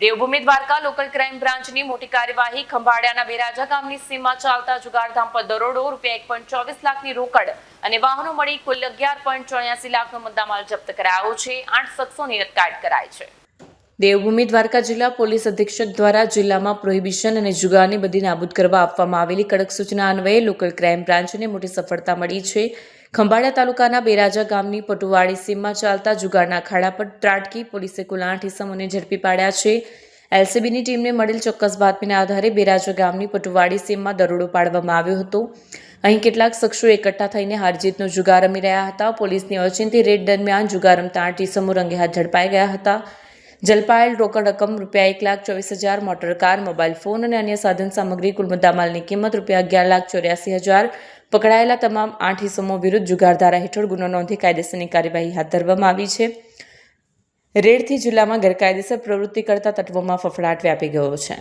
Devbhumi Dwarka local crime બ્રાન્ચની મોટી કાર્યવાહી. ખંભાળિયાના બેરાજા ગામની સીમમાં ચાલતા જુગારધામ પર દરોડો. ₹1.24 લાખની રોકડ અને વાહનો મળી કુલ 11.84 લાખનો મુદ્દામાલ જપ્ત કરાયો છે. 8 શખ્સોની અટકાયત કરાઈ છે. દેવભૂમિ દ્વારકા જિલ્લા પોલીસ અધિક્ષક દ્વારા જિલ્લામાં પ્રોહિબિશન અને જુગારની બધી નાબૂદ કરવા આપવામાં આવેલી કડક સૂચના અન્વયે લોકલ ક્રાઇમ બ્રાન્ચને મોટી સફળતા મળી છે. ખંભાળિયા તાલુકાના બેરાજા ગામની પટુવાડી સીમમાં ચાલતા જુગારના અખાડા પર ત્રાટકી પોલીસે કુલ 8 ઇસમોને ઝડપી પાડ્યા છે. એલસીબીની ટીમને મળેલ ચોક્કસ બાતમીના આધારે બેરાજા ગામની પટુવાડી સીમમાં દરોડો પાડવામાં આવ્યો હતો. અહીં કેટલાક શખ્સો એકઠા થઈને હારજીતનો જુગાર રમી રહ્યા હતા. પોલીસની ઓચિંતી રેડ દરમિયાન જુગાર રમતા 8 ઇસમો રંગે હાથ ઝડપાઈ ગયા હતા. ઝડપાયેલ રોકડ રકમ ₹1,24,000, મોટર કાર, મોબાઈલ ફોન અને અન્ય સાધન સામગ્રી, કુલ મુદ્દામાલની કિંમત ₹11,84,000. પકડાયેલા તમામ 8 ઇસમો વિરુદ્ધ જુગાર ધારા હેઠળ ગુનો નોંધી કાયદેસરની કાર્યવાહી હાથ ધરવામાં આવી છે. રેડથી જિલ્લામાં ગેરકાયદેસર પ્રવૃત્તિ કરતા તત્વોમાં ફફડાટ વ્યાપી ગયો છે.